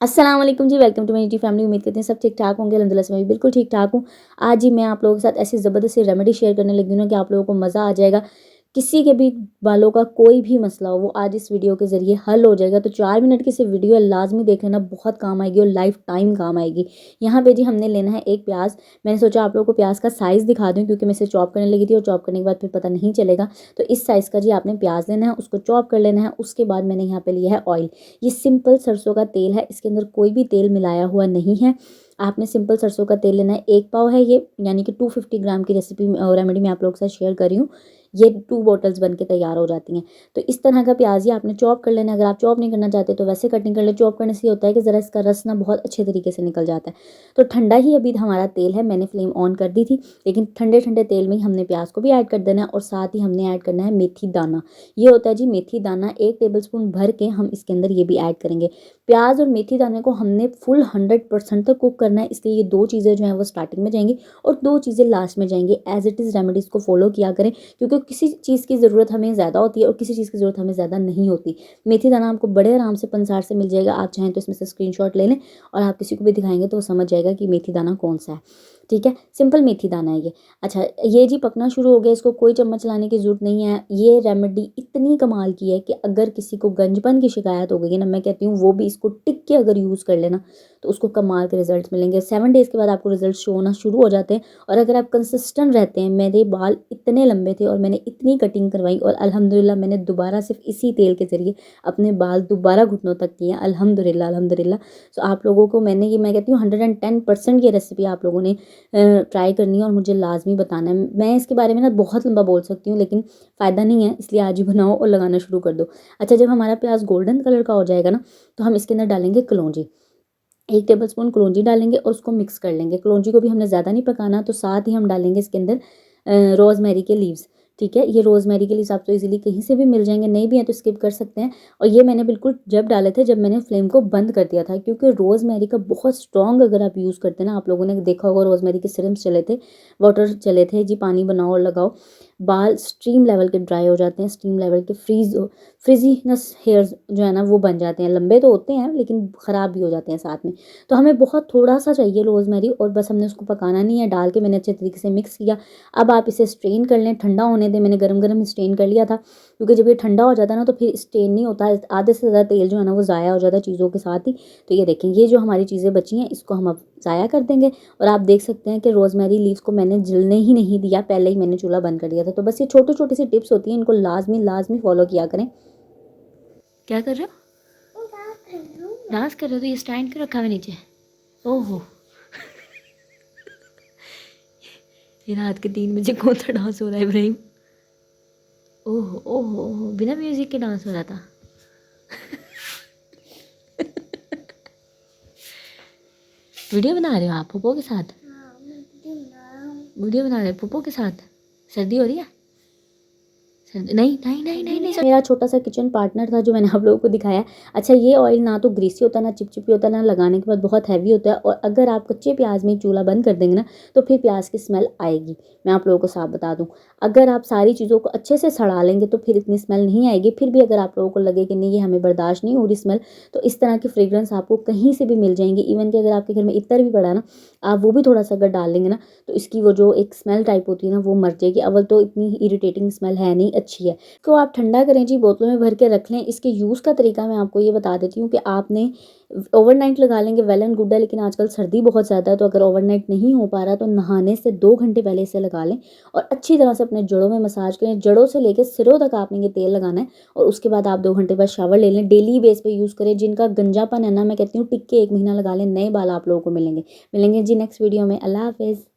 अस्सलाम वालेकुम जी, welcome to my YouTube family. उम्मीद करते हैं सब ठीक ठाक होंगे। अल्हम्दुलिल्लाह से मैं भी बिल्कुल ठीक ठाक हूँ। आज ही मैं आप लोगों के साथ ऐसी ज़बरदस्त सी रेमेडी शेयर करने लगी हूँ ना कि आप लोगों को मज़ा आ जाएगा। किसी के भी बालों का कोई भी मसला हो वो आज इस वीडियो के ज़रिए हल हो जाएगा। तो 4 मिनट की सिर्फ वीडियो है, लाज़मी देख लेना, बहुत काम आएगी और लाइफ टाइम काम आएगी। यहाँ पे जी हमने लेना है एक प्याज। मैंने सोचा आप लोगों को प्याज का साइज़ दिखा दूँ क्योंकि मैं इसे चॉप करने लगी थी और चॉप करने के बाद फिर पता नहीं चलेगा। तो इस साइज़ का जी आपने प्याज लेना है, उसको चॉप कर लेना है। उसके बाद मैंने यहाँ पे लिया है ऑयल। ये सिंपल सरसों का तेल है, इसके अंदर कोई भी तेल मिलाया हुआ नहीं है। आपने सिंपल सरसों का तेल लेना है। 1 पाव है ये, यानी कि 250 ग्राम की रेसिपी रेमेडी मैं आप लोगों के साथ शेयर कर रही हूँ। ये 2 बॉटल्स बन के तैयार हो जाती हैं। तो इस तरह का प्याज ही आपने चॉप कर लेना है। अगर आप चॉप नहीं करना चाहते तो वैसे कटिंग कर ले। चॉप करने से ये होता है कि ज़रा इसका रस ना बहुत अच्छे तरीके से निकल जाता है। तो ठंडा ही अभी हमारा तेल है, मैंने फ्लेम ऑन कर दी थी, लेकिन ठंडे ठंडे तेल में ही हमने प्याज को भी ऐड कर देना है और साथ ही हमने ऐड करना है मेथी दाना। ये होता है जी मेथी दाना, 1 टेबलस्पून भर के हम इसके अंदर ये भी ऐड करेंगे। प्याज और मेथी दाने को हमने फुल 100% तक कुक करना है, इसलिए ये 2 चीज़ें जो हैं वो स्टार्टिंग में जाएंगी और 2 चीज़ें लास्ट में जाएंगी। एज इट इज़ रेमेडीज़ को फॉलो किया करें क्योंकि किसी चीज़ की ज़रूरत हमें ज़्यादा होती है और किसी चीज़ की ज़रूरत हमें ज़्यादा नहीं होती। मेथी दाना आपको बड़े आराम से पंसार से मिल जाएगा। आप चाहें तो इसमें से स्क्रीनशॉट ले लें और आप किसी को भी दिखाएंगे तो वो समझ जाएगा कि मेथी दाना कौन सा है। ठीक है, सिंपल मेथी दाना है ये। अच्छा, ये जी पकना शुरू हो गया, इसको कोई चम्मच लाने की ज़रूरत नहीं है। ये रेमेडी इतनी कमाल की है कि अगर किसी को गंजपन की शिकायत हो गई है ना, मैं कहती हूँ वो भी इसको टिक के अगर यूज़ कर लेना तो उसको कमाल के रिजल्ट मिलेंगे। 7 डेज़ के बाद आपको रिजल्ट शो होना शुरू हो जाते हैं। और अगर आप कंसिस्टेंट रहते हैं, मेरे बाल इतने लंबे थे और मैंने इतनी कटिंग करवाई और अल्हम्दुलिल्लाह मैंने दोबारा सिर्फ इसी तेल के ज़रिए अपने बाल दोबारा घुटनों तक किए हैं। अल्हम्दुलिल्लाह अल्हम्दुलिल्लाह। तो आप लोगों को मैंने ये, मैं कहती हूँ 110% ये रेसिपी आप लोगों ने ट्राई करनी है और मुझे लाजमी बताना है। मैं इसके बारे में ना बहुत लंबा बोल सकती हूँ लेकिन फ़ायदा नहीं है, इसलिए आज ही बनाओ और लगाना शुरू कर दो। अच्छा, जब हमारा प्याज गोल्डन कलर का हो जाएगा ना तो हम इसके अंदर डालेंगे कलौंजी। 1 टेबलस्पून कलौंजी डालेंगे और उसको मिक्स कर लेंगे। कलौंजी को भी हमने ज़्यादा नहीं पकाना, तो साथ ही हम डालेंगे इसके अंदर रोज़मेरी के लीव्स। ठीक है, ये रोज़मेरी के लीव्स आपको इजीली कहीं से भी मिल जाएंगे, नहीं भी हैं तो स्किप कर सकते हैं। और ये मैंने बिल्कुल जब डाले थे जब मैंने फ्लेम को बंद कर दिया था, क्योंकि रोज़मेरी का बहुत स्ट्रॉन्ग अगर आप यूज़ करते हैं ना, आप लोगों ने देखा होगा रोज़मेरी के सिरम्स चले थे, वाटर चले थे जी, पानी बनाओ और लगाओ, बाल स्ट्रीम लेवल के ड्राई हो जाते हैं, स्ट्रीम लेवल के फ्रीजीनेस हेयर्स जो है ना वो बन जाते हैं। लंबे तो होते हैं लेकिन ख़राब भी हो जाते हैं साथ में। तो हमें बहुत थोड़ा सा चाहिए रोज़मेरी और बस हमने उसको पकाना नहीं है। डाल के मैंने अच्छे तरीके से मिक्स किया। अब आप इसे स्ट्रेन कर लें, ठंडा होने दें। मैंने गरम गरम ही स्ट्रेन कर लिया था क्योंकि जब ये ठंडा हो जाता है ना तो फिर स्ट्रेन नहीं होता है, आधे से ज़्यादा तेल जो है ना वो ज़ाया हो जाता है चीज़ों के साथ ही। तो ये देखें, ये जो हमारी चीज़ें बची हैं इसको हम अब ज़ाया कर देंगे। और आप देख सकते हैं कि रोज़मेरी लीव्स को मैंने जलने ही नहीं दिया, पहले ही मैंने चूल्हा बंद कर दिया था। तो बस ये छोटी छोटी सी टिप्स होती हैं, इनको लाजमी लाजमी फॉलो किया करें। क्या कर रहे हो? डांस कर रहे हो? तो ये स्टैंड क्यों रखा हुआ नीचे? ओहो ये रात के 3 बजे कौन सा डांस हो रहा है इब्राहिम? ओहो ओहो ओहो, बिना म्यूजिक के डांस हो रहा था। वीडियो बना रहे हो आप पुप्पो के साथ? वीडियो बना रहे हो पुप्पो के साथ? सर्दी हो रही है? नहीं नहीं नहीं नहीं नहीं, मेरा छोटा सा किचन पार्टनर था जो मैंने आप लोगों को दिखाया। अच्छा, ये ऑयल ना तो ग्रीसी होता, ना चिपचिपी होता, ना लगाने के बाद बहुत हैवी होता है। और अगर आप कच्चे प्याज में चूल्हा बंद कर देंगे ना तो फिर प्याज की स्मेल आएगी। मैं आप लोगों को साफ बता दूं, अगर आप सारी चीज़ों को अच्छे से सड़ा लेंगे तो फिर इतनी स्मेल नहीं आएगी। फिर भी अगर आप लोगों को लगे कि नहीं ये हमें बर्दाश्त नहीं हो रही स्मेल, तो इस तरह की फ्रेग्रेंस आपको कहीं से भी मिल जाएंगी। इवन कि अगर आपके घर में इत्र भी पड़ा ना, आप वो भी थोड़ा सा अगर डाल लेंगे ना तो इसकी वो जो एक स्मेल टाइप होती है ना वो मर जाएगी। अव्वल तो इतनी इरिटेटिंग स्मेल है नहीं, अच्छी है। तो आप ठंडा करें जी, बोतलों में भर के रख लें। इसके यूज़ का तरीका मैं आपको ये बता देती हूँ कि आपने ओवरनाइट लगा लेंगे, वेल एंड गुड है, लेकिन आजकल सर्दी बहुत ज़्यादा है तो अगर ओवरनाइट नहीं हो पा रहा तो नहाने से 2 घंटे पहले इसे लगा लें और अच्छी तरह से अपने जड़ों में मसाज करें। जड़ों से लेकर सिरों तक आपने ये तेल लगाना है और उसके बाद आप 2 घंटे बाद शावर ले लें। डेली बेस पे यूज़ करें। जिनका गंजापन है ना, मैं कहती हूँ टिक के 1 महीना लगा लें, नए बाल आप लोगों को मिलेंगे। मिलेंगे जी नेक्स्ट वीडियो में। अल्लाह हाफिज़।